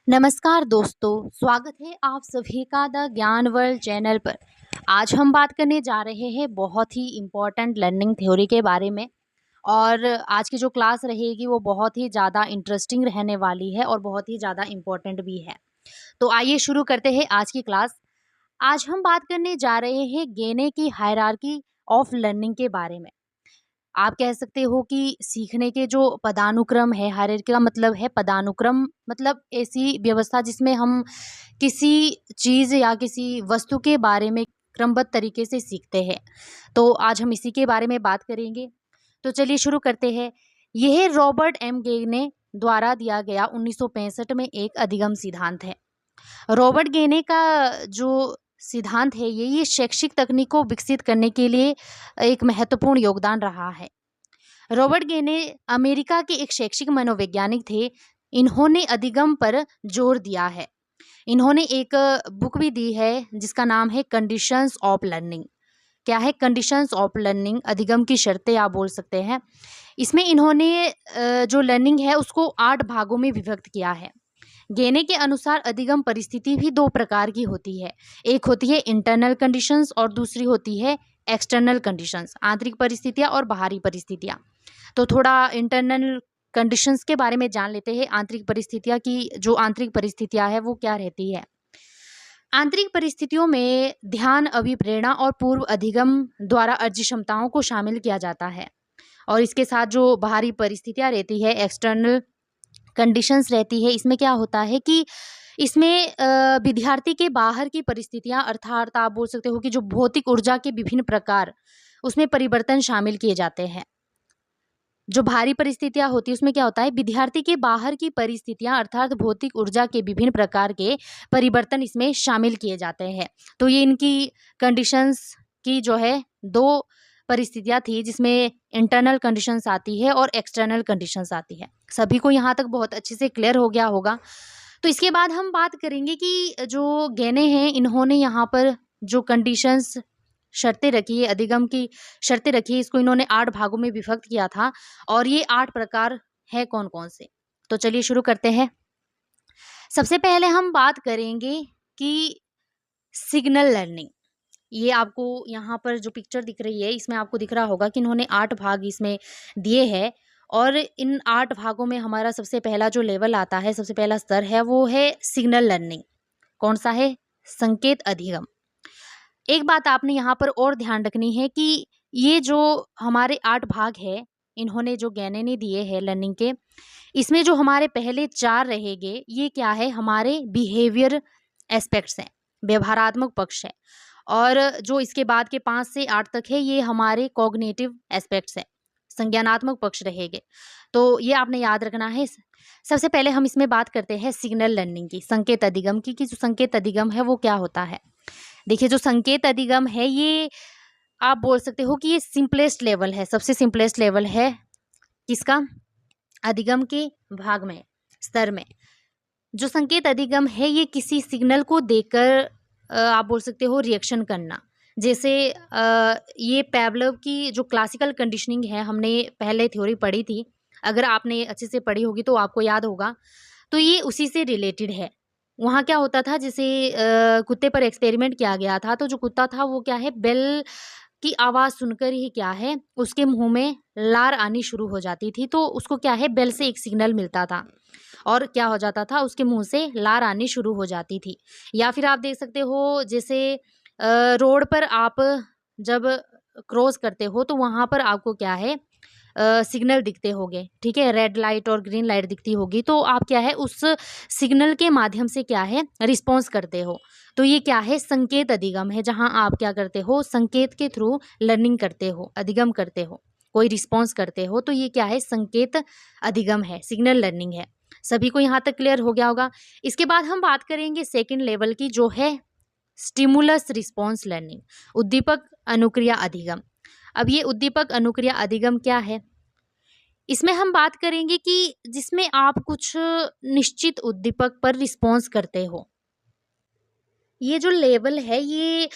नमस्कार दोस्तों, स्वागत है आप सभी का द ज्ञान वर्ल्ड चैनल पर। आज हम बात करने जा रहे हैं बहुत ही इम्पोर्टेंट लर्निंग थ्योरी के बारे में। और आज की जो क्लास रहेगी वो बहुत ही ज़्यादा इंटरेस्टिंग रहने वाली है और बहुत ही ज़्यादा इम्पोर्टेंट भी है। तो आइए शुरू करते हैं आज की क्लास। आज हम बात करने जा रहे हैं गेने की हायरार्की ऑफ लर्निंग के बारे में। आप कह सकते हो कि सीखने के जो पदानुक्रम है, हायरार्की का मतलब है पदानुक्रम, मतलब ऐसी व्यवस्था जिसमें हम किसी चीज़ या किसी वस्तु के बारे में क्रमबद्ध तरीके से सीखते हैं। तो आज हम इसी के बारे में बात करेंगे। तो चलिए शुरू करते हैं। यह रॉबर्ट एम गेने द्वारा दिया गया 1965 में एक अधिगम सिद्धांत है। रॉबर्ट गेने का जो सिद्धांत है ये शैक्षिक तकनीक को विकसित करने के लिए एक महत्वपूर्ण योगदान रहा है। रॉबर्ट गेने अमेरिका के एक शैक्षिक मनोवैज्ञानिक थे। इन्होंने अधिगम पर जोर दिया है। इन्होंने एक बुक भी दी है जिसका नाम है कंडीशंस ऑफ लर्निंग। क्या है कंडीशंस ऑफ लर्निंग? अधिगम की शर्तें आप बोल सकते हैं। इसमें इन्होंने जो लर्निंग है उसको 8 भागों में विभक्त किया है। गेने के अनुसार अधिगम परिस्थिति भी 2 प्रकार की होती है। एक होती है इंटरनल कंडीशंस और दूसरी होती है एक्सटर्नल कंडीशंस, आंतरिक परिस्थितियां और बाहरी परिस्थितियां। तो थोड़ा इंटरनल कंडीशंस के बारे में जान लेते हैं। आंतरिक परिस्थितियां की जो आंतरिक परिस्थितियां है वो क्या रहती है। आंतरिक परिस्थितियों में ध्यान, अभिप्रेरणा और पूर्व अधिगम द्वारा अर्जित क्षमताओं को शामिल किया जाता है। और इसके साथ जो बाहरी परिस्थितियां रहती है, एक्सटर्नल कंडीशंस रहती है, इसमें क्या होता है कि इसमें विद्यार्थी के बाहर की परिस्थितियां, अर्थात आप बोल सकते हो कि जो भौतिक ऊर्जा के विभिन्न प्रकार, उसमें परिवर्तन शामिल किए जाते हैं। जो भारी परिस्थितियां होती है उसमें क्या होता है, विद्यार्थी के बाहर की परिस्थितियां अर्थात भौतिक ऊर्जा के विभिन्न प्रकार के परिवर्तन इसमें शामिल किए जाते हैं। तो ये इनकी कंडीशंस की जो है 2 परिस्थितियां थी, जिसमें इंटरनल कंडीशंस आती है और एक्सटर्नल कंडीशंस आती है। सभी को यहाँ तक बहुत अच्छे से क्लियर हो गया होगा। तो इसके बाद हम बात करेंगे कि जो गेने हैं इन्होंने यहाँ पर जो कंडीशंस शर्तें रखी है, अधिगम की शर्तें रखी है, इसको इन्होंने 8 भागों में विभक्त किया था। और ये 8 प्रकार है कौन कौन से। तो चलिए शुरू करते हैं। सबसे पहले हम बात करेंगे कि सिग्नल लर्निंग। ये आपको यहाँ पर जो पिक्चर दिख रही है इसमें आपको दिख रहा होगा कि इन्होंने 8 भाग इसमें दिए हैं। और इन 8 भागों में हमारा सबसे पहला जो लेवल आता है, सबसे पहला स्तर है वो है सिग्नल लर्निंग। कौन सा है? संकेत अधिगम। एक बात आपने यहाँ पर और ध्यान रखनी है कि ये जो हमारे 8 भाग है, इन्होंने जो गेने ने दिए हैं लर्निंग के, इसमें जो हमारे पहले 4 रहेंगे ये क्या है, हमारे बिहेवियर एस्पेक्ट्स हैं, व्यवहारात्मक पक्ष है। और जो इसके बाद के 5 से 8 तक है ये हमारे कॉग्निटिव एस्पेक्ट्स हैं, संज्ञानात्मक पक्ष रहेंगे। तो ये आपने याद रखना है। सबसे पहले हम इसमें बात करते हैं सिग्नल लर्निंग की, संकेत अधिगम की, कि जो संकेत अधिगम है वो क्या होता है। देखिए जो संकेत अधिगम है ये आप बोल सकते हो कि ये सिंपलेस्ट लेवल है, सबसे सिंपलेस्ट लेवल है किसका, अधिगम के भाग में, स्तर में। जो संकेत अधिगम है ये किसी सिग्नल को देखकर आप बोल सकते हो रिएक्शन करना। जैसे ये पेवलोव की जो क्लासिकल कंडीशनिंग है, हमने पहले थ्योरी पढ़ी थी, अगर आपने अच्छे से पढ़ी होगी तो आपको याद होगा। तो ये उसी से रिलेटेड है। वहाँ क्या होता था, जैसे कुत्ते पर एक्सपेरिमेंट किया गया था, तो जो कुत्ता था वो क्या है, बेल की आवाज़ सुनकर ही क्या है उसके मुंह में लार आनी शुरू हो जाती थी। तो उसको क्या है, बेल से एक सिग्नल मिलता था और क्या हो जाता था, उसके मुंह से लार आनी शुरू हो जाती थी। या फिर आप देख सकते हो जैसे रोड पर आप जब क्रॉस करते हो तो वहाँ पर आपको क्या है, सिग्नल दिखते होंगे, ठीक है, रेड लाइट और ग्रीन लाइट दिखती होगी। तो आप क्या है उस सिग्नल के माध्यम से क्या है रिस्पॉन्स करते हो। तो ये क्या है, संकेत अधिगम है, जहाँ आप क्या करते हो, संकेत के थ्रू लर्निंग करते हो, अधिगम करते हो, कोई रिस्पॉन्स करते हो। तो ये क्या है, संकेत अधिगम है, सिग्नल लर्निंग है। सभी को यहाँ तक क्लियर हो गया होगा। इसके बाद हम बात करेंगे सेकेंड लेवल की, जो है स्टिमुलस रिस्पॉन्स लर्निंग, उद्दीपक अनुक्रिया अधिगम। अब ये उद्दीपक अनुक्रिया अधिगम क्या है, इसमें हम बात करेंगे कि जिसमें आप कुछ निश्चित उद्दीपक पर रिस्पॉन्स करते हो। ये जो लेवल है ये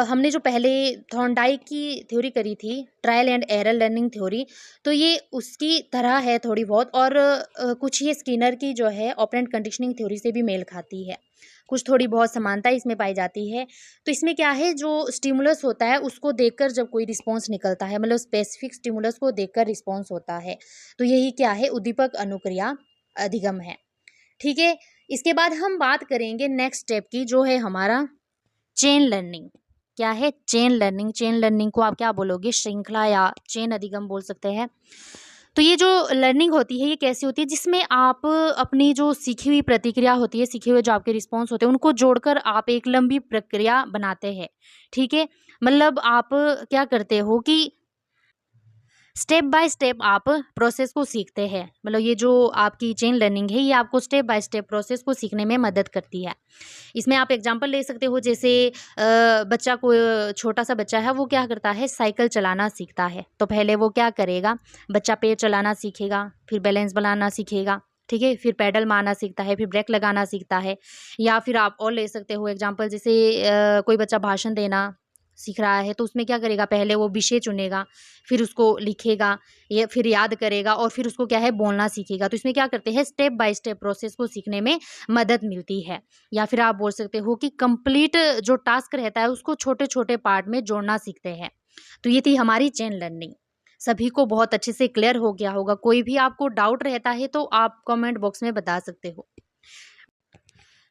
हमने जो पहले थॉर्नडाइक की थ्योरी करी थी, trial and error learning theory, तो ये उसकी तरह है थोड़ी बहुत, और कुछ ये स्किनर की जो है ऑपरेंट कंडीशनिंग थ्योरी से भी मेल खाती है। कुछ थोड़ी बहुत समानता इसमें पाई जाती है। तो इसमें क्या है, जो स्टिमुलस होता है उसको देखकर जब कोई रिस्पॉन्स निकलता है, मतलब स्पेसिफिक स्टिमुलस को देखकर रिस्पॉन्स होता है, तो यही क्या है, उद्दीपक अनुक्रिया अधिगम है। ठीक है। इसके बाद हम बात करेंगे नेक्स्ट स्टेप की, जो है हमारा चेन लर्निंग। क्या है? Chain learning. चेन लर्निंग को आप क्या बोलोगे? श्रृंखला या चेन अधिगम बोल सकते हैं। तो ये जो लर्निंग होती है ये कैसी होती है, जिसमें आप अपनी जो सीखी हुई प्रतिक्रिया होती है, सीखे हुए जो आपके रिस्पॉन्स होते हैं, उनको जोड़कर आप एक लंबी प्रक्रिया बनाते हैं। ठीक है। मतलब आप क्या करते हो कि स्टेप बाय स्टेप आप प्रोसेस को सीखते हैं। मतलब ये जो आपकी चेन लर्निंग है ये आपको स्टेप बाय स्टेप प्रोसेस को सीखने में मदद करती है। इसमें आप एग्जांपल ले सकते हो, जैसे बच्चा को, छोटा सा बच्चा है वो क्या करता है, साइकिल चलाना सीखता है। तो पहले वो क्या करेगा, बच्चा पैर चलाना सीखेगा, फिर बैलेंस बनाना सीखेगा। ठीक है। फिर पैडल मारना सीखता है, फिर ब्रेक लगाना सीखता है। या फिर आप और ले सकते हो एग्जांपल, जैसे कोई बच्चा भाषण देना सीख रहा है, तो उसमें क्या करेगा, पहले वो विषय चुनेगा, फिर उसको लिखेगा, ये फिर याद करेगा, और फिर उसको क्या है, बोलना सीखेगा। तो इसमें क्या करते हैं, स्टेप बाय स्टेप प्रोसेस को सीखने में मदद मिलती है। या फिर आप बोल सकते हो कि कंप्लीट जो टास्क रहता है उसको छोटे छोटे पार्ट में जोड़ना सीखते हैं। तो ये थी हमारी चेन लर्निंग। सभी को बहुत अच्छे से क्लियर हो गया होगा। कोई भी आपको डाउट रहता है तो आप कमेंट बॉक्स में बता सकते हो।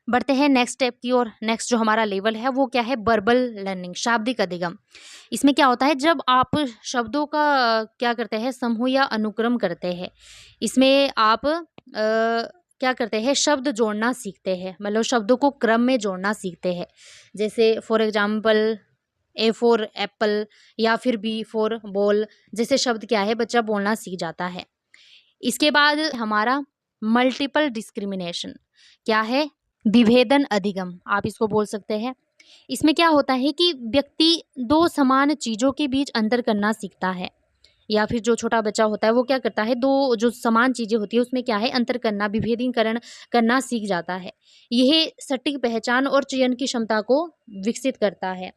बढ़ते हैं नेक्स्ट स्टेप की ओर। नेक्स्ट जो हमारा लेवल है वो क्या है, वर्बल लर्निंग, शाब्दिक अधिगम। इसमें क्या होता है, जब आप शब्दों का क्या करते हैं, समूह या अनुक्रम करते हैं, इसमें आप क्या करते हैं, शब्द जोड़ना सीखते हैं। मतलब शब्दों को क्रम में जोड़ना सीखते हैं। जैसे for example A for Apple या फिर बी फॉर बॉल जैसे शब्द क्या है, बच्चा बोलना सीख जाता है। इसके बाद हमारा मल्टीपल डिस्क्रिमिनेशन क्या है, विभेदन अधिगम आप इसको बोल सकते हैं। इसमें क्या होता है कि व्यक्ति दो समान चीज़ों के बीच अंतर करना सीखता है। या फिर जो छोटा बच्चा होता है वो क्या करता है, दो जो समान चीज़ें होती है उसमें क्या है, अंतर करना, विभेदीकरण करना सीख जाता है। यह सटीक पहचान और चयन की क्षमता को विकसित करता है।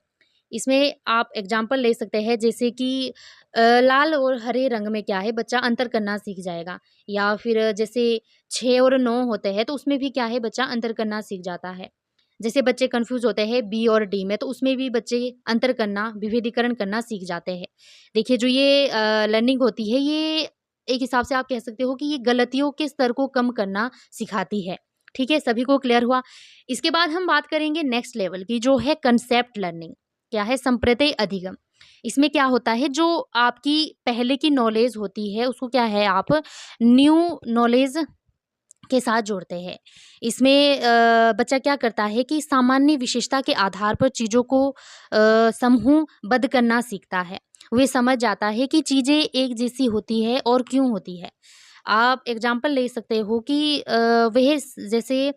इसमें आप एग्जाम्पल ले सकते हैं, जैसे कि लाल और हरे रंग में क्या है, बच्चा अंतर करना सीख जाएगा। या फिर जैसे 6 और 9 होते हैं तो उसमें भी क्या है, बच्चा अंतर करना सीख जाता है। जैसे बच्चे कंफ्यूज होते हैं बी और डी में, तो उसमें भी बच्चे अंतर करना, विभेदीकरण करना सीख जाते हैं। देखिए जो ये लर्निंग होती है ये एक हिसाब से आप कह सकते हो कि ये गलतियों के स्तर को कम करना सिखाती है। ठीक है, सभी को क्लियर हुआ। इसके बाद हम बात करेंगे नेक्स्ट लेवल की, जो है कंसेप्ट लर्निंग। क्या है, संप्रत्यय अधिगम। इसमें क्या होता है, जो आपकी पहले की नॉलेज होती है उसको क्या है, आप न्यू नॉलेज के साथ जोड़ते हैं। इसमें बच्चा क्या करता है कि सामान्य विशेषता के आधार पर चीज़ों को समूहबद्ध करना सीखता है। वे समझ जाता है कि चीज़ें एक जैसी होती है और क्यों होती है। आप एग्जाम्पल ले सकते हो कि वह जैसे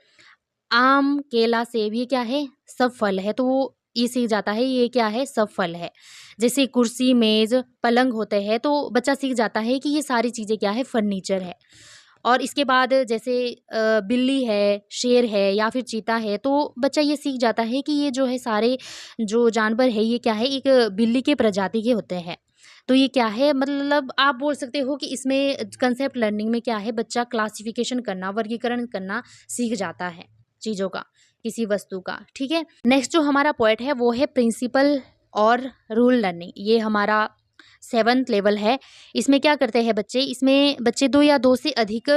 आम, केला, सेब ये क्या है, सब फल है, तो वो ये सीख जाता है ये क्या है, सब फल है। जैसे कुर्सी, मेज़, पलंग होते हैं तो बच्चा सीख जाता है कि ये सारी चीज़ें क्या है, फर्नीचर है। और इसके बाद जैसे बिल्ली है, शेर है या फिर चीता है, तो बच्चा ये सीख जाता है कि ये जो है सारे जो जानवर है ये क्या है, एक बिल्ली के प्रजाति के होते हैं। तो ये क्या है, मतलब आप बोल सकते हो कि इसमें कंसेप्ट लर्निंग में क्या है, बच्चा क्लासिफिकेशन करना, वर्गीकरण करना सीख जाता है चीज़ों का, किसी वस्तु का। ठीक है। नेक्स्ट जो हमारा पॉइंट है वो है प्रिंसिपल और रूल लर्निंग। ये हमारा 7th लेवल है। इसमें क्या करते हैं बच्चे, इसमें बच्चे 2 या 2 से अधिक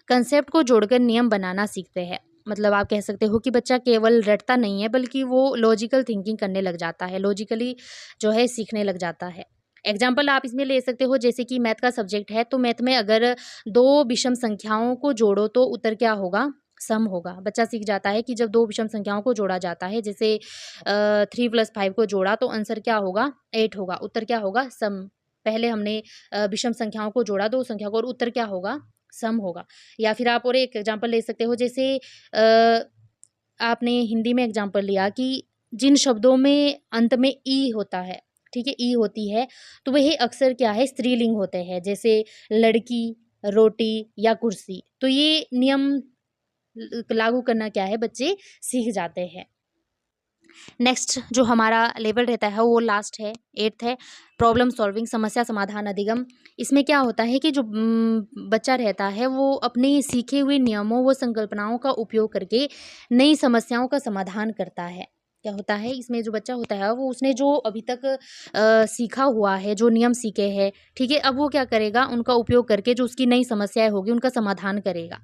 कंसेप्ट को जोड़कर नियम बनाना सीखते हैं। मतलब आप कह सकते हो कि बच्चा केवल रटता नहीं है बल्कि वो लॉजिकल थिंकिंग करने लग जाता है, लॉजिकली जो है सीखने लग जाता है। एग्जाम्पल आप इसमें ले सकते हो, जैसे कि मैथ का सब्जेक्ट है तो मैथ में अगर 2 विषम संख्याओं को जोड़ो तो उत्तर क्या होगा, सम होगा। बच्चा सीख जाता है कि जब 2 विषम संख्याओं को जोड़ा जाता है, जैसे 3 + 5 को जोड़ा तो आंसर क्या होगा, 8 होगा, उत्तर क्या होगा, सम। पहले हमने विषम संख्याओं को जोड़ा, 2 संख्या को, और उत्तर क्या होगा, सम होगा। या फिर आप और एक एग्जांपल ले सकते हो, जैसे आपने हिंदी में एग्जांपल लिया कि जिन शब्दों में अंत में ई होता है, ठीक है, ई होती है, तो वह अक्सर क्या है, स्त्रीलिंग होते हैं। जैसे लड़की, रोटी या कुर्सी। तो ये नियम लागू करना क्या है, बच्चे सीख जाते हैं। नेक्स्ट जो हमारा लेवल रहता है वो लास्ट है, 8th है, प्रॉब्लम सॉल्विंग, समस्या समाधान अधिगम। इसमें क्या होता है कि जो बच्चा रहता है वो अपने सीखे हुए नियमों व संकल्पनाओं का उपयोग करके नई समस्याओं का समाधान करता है। क्या होता है इसमें, जो बच्चा होता है वो उसने जो अभी तक सीखा हुआ है, जो नियम सीखे हैं, ठीक है, अब वो क्या करेगा, उनका उपयोग करके जो उसकी नई समस्याएं होगी उनका समाधान करेगा।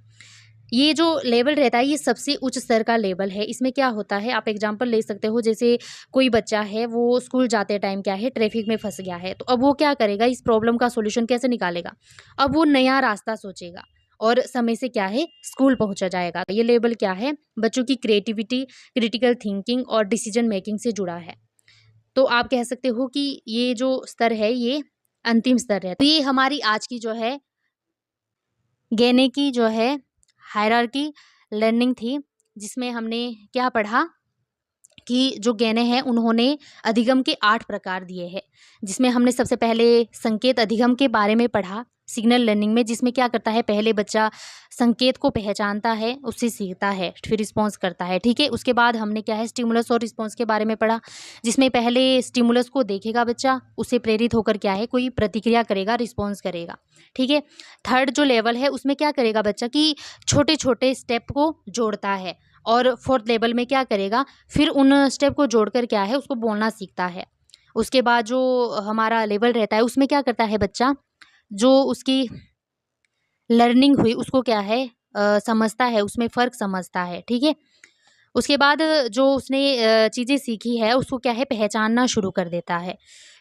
ये जो लेवल रहता है ये सबसे उच्च स्तर का लेवल है। इसमें क्या होता है, आप एग्जांपल ले सकते हो, जैसे कोई बच्चा है वो स्कूल जाते टाइम क्या है ट्रैफिक में फंस गया है, तो अब वो क्या करेगा, इस प्रॉब्लम का सॉल्यूशन कैसे निकालेगा, अब वो नया रास्ता सोचेगा और समय से क्या है स्कूल पहुंचा जाएगा। ये लेवल क्या है, बच्चों की क्रिएटिविटी, क्रिटिकल थिंकिंग और डिसीजन मेकिंग से जुड़ा है। तो आप कह सकते हो कि ये जो स्तर है ये अंतिम स्तर है। तो ये हमारी आज की जो है गेने की जो है हायरार्की लर्निंग थी, जिसमें हमने क्या पढ़ा कि जो गेने हैं उन्होंने अधिगम के 8 प्रकार दिए हैं, जिसमें हमने सबसे पहले संकेत अधिगम के बारे में पढ़ा सिग्नल लर्निंग में, जिसमें क्या करता है, पहले बच्चा संकेत को पहचानता है, उससे सीखता है, फिर रिस्पॉन्स करता है, ठीक है। उसके बाद हमने क्या है स्टिमुलस और रिस्पॉन्स के बारे में पढ़ा, जिसमें पहले स्टिमुलस को देखेगा बच्चा, उससे प्रेरित होकर क्या है कोई प्रतिक्रिया करेगा, रिस्पॉन्स करेगा, ठीक है। थर्ड जो लेवल है उसमें क्या करेगा बच्चा कि छोटे छोटे स्टेप को जोड़ता है, और फोर्थ लेवल में क्या करेगा, फिर उन स्टेप को जोड़कर क्या है उसको बोलना सीखता है। उसके बाद जो हमारा लेवल रहता है उसमें क्या करता है बच्चा, जो उसकी लर्निंग हुई उसको क्या है समझता है, उसमें फ़र्क समझता है, ठीक है। उसके बाद जो उसने चीज़ें सीखी है उसको क्या है पहचानना शुरू कर देता है,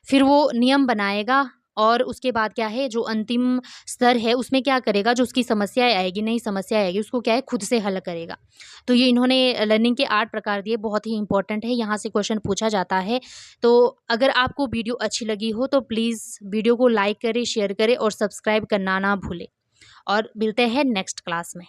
फिर वो नियम बनाएगा, और उसके बाद क्या है जो अंतिम स्तर है उसमें क्या करेगा, जो उसकी समस्याएं आएगी, नई समस्या आएगी, उसको क्या है खुद से हल करेगा। तो ये इन्होंने लर्निंग के 8 प्रकार दिए, बहुत ही इंपॉर्टेंट है, यहाँ से क्वेश्चन पूछा जाता है। तो अगर आपको वीडियो अच्छी लगी हो तो प्लीज़ वीडियो को लाइक करें, शेयर करें और सब्सक्राइब करना ना भूलें, और मिलते हैं नेक्स्ट क्लास में।